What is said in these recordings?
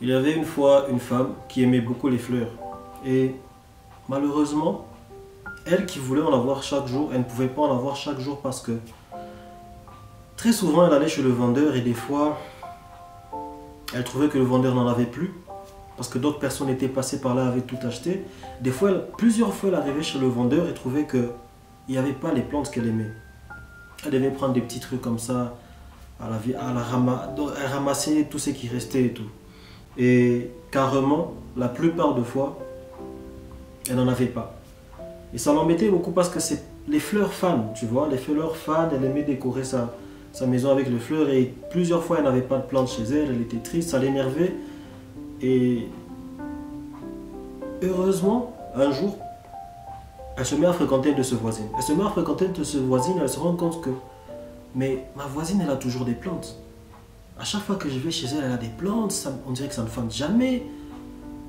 Il y avait une fois une femme qui aimait beaucoup les fleurs. Et malheureusement, elle qui voulait en avoir chaque jour, elle ne pouvait pas en avoir chaque jour parce que très souvent elle allait chez le vendeur et des fois elle trouvait que le vendeur n'en avait plus parce que d'autres personnes étaient passées par là, avaient tout acheté. Des fois, plusieurs fois elle arrivait chez le vendeur et trouvait qu'il n'y avait pas les plantes qu'elle aimait. Elle devait prendre des petits trucs comme ça, elle ramassait tout ce qui restait et tout. Et carrément, la plupart des fois, elle n'en avait pas. Et ça l'embêtait beaucoup parce que c'est les fleurs fans, tu vois, les fleurs fans, elle aimait décorer sa maison avec les fleurs et plusieurs fois elle n'avait pas de plantes chez elle, elle était triste, ça l'énervait. Et heureusement, un jour, elle se met à fréquenter une de ses voisines. Elle se met à fréquenter une de ses voisines, elle se rend compte que mais ma voisine, elle a toujours des plantes. À chaque fois que je vais chez elle, elle a des plantes, on dirait que ça ne fane jamais.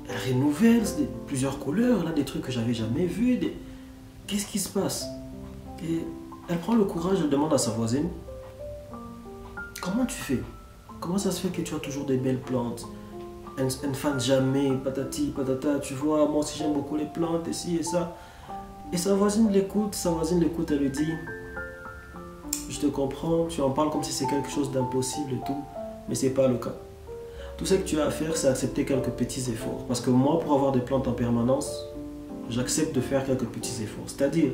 Elle renouvelle plusieurs couleurs, elle a des trucs que j'avais jamais vus. Qu'est-ce qui se passe? Et elle prend le courage, elle demande à sa voisine, comment tu fais? Comment ça se fait que tu as toujours des belles plantes? Elles ne fanent jamais, patati, patata, tu vois, moi aussi j'aime beaucoup les plantes, et ci et ça. Et sa voisine l'écoute, elle lui dit, je te comprends, tu en parles comme si c'est quelque chose d'impossible et tout, mais c'est pas le cas. Tout ce que tu as à faire, c'est accepter quelques petits efforts. Parce que moi, pour avoir des plantes en permanence, j'accepte de faire quelques petits efforts. C'est-à-dire,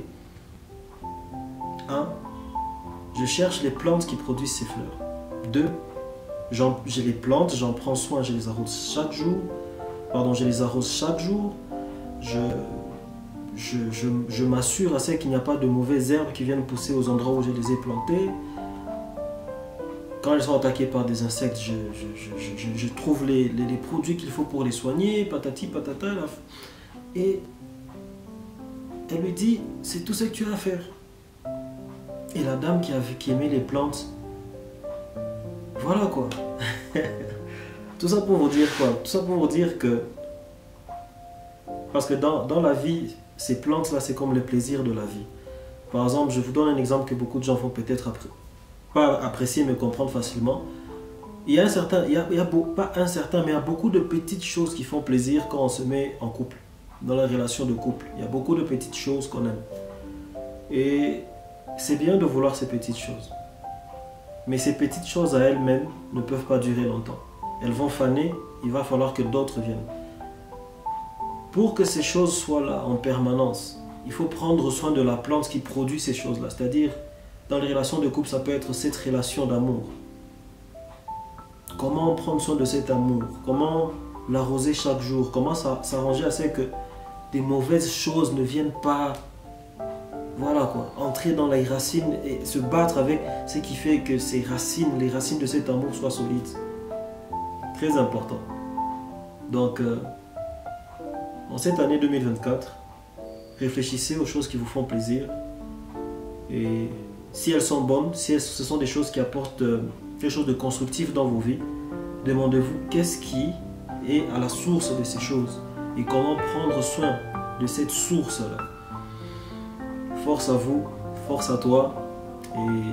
1. Je cherche les plantes qui produisent ces fleurs. 2. Je les plante, j'en prends soin, je les arrose chaque jour. Je m'assure à ce qu'il n'y a pas de mauvaises herbes qui viennent pousser aux endroits où je les ai plantées. Quand elles sont attaquées par des insectes, je trouve les produits qu'il faut pour les soigner, patati patata. Et elle lui dit, c'est tout ce que tu as à faire. Et la dame qui aimait les plantes, voilà quoi. Tout ça pour vous dire quoi? Tout ça pour vous dire que, parce que dans la vie, ces plantes-là, c'est comme le plaisir de la vie. Par exemple, je vous donne un exemple que beaucoup de gens vont peut-être pas apprécier, mais comprendre facilement. Il y a beaucoup de petites choses qui font plaisir quand on se met en couple, dans la relation de couple. Il y a beaucoup de petites choses qu'on aime. Et c'est bien de vouloir ces petites choses. Mais ces petites choses à elles-mêmes ne peuvent pas durer longtemps. Elles vont faner, il va falloir que d'autres viennent. Pour que ces choses soient là en permanence, il faut prendre soin de la plante qui produit ces choses-là. C'est-à-dire, dans les relations de couple, ça peut être cette relation d'amour. Comment prendre soin de cet amour? Comment l'arroser chaque jour? Comment s'arranger à ce que des mauvaises choses ne viennent pas, voilà quoi, entrer dans les racines et se battre avec ce qui fait que ces racines, les racines de cet amour soient solides. Très important. Donc, en cette année 2024, réfléchissez aux choses qui vous font plaisir. Et si elles sont bonnes, si ce sont des choses qui apportent quelque chose de constructif dans vos vies, demandez-vous qu'est-ce qui est à la source de ces choses et comment prendre soin de cette source-là. Force à vous, force à toi et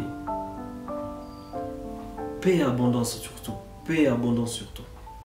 paix et abondance surtout. Paix et abondance surtout.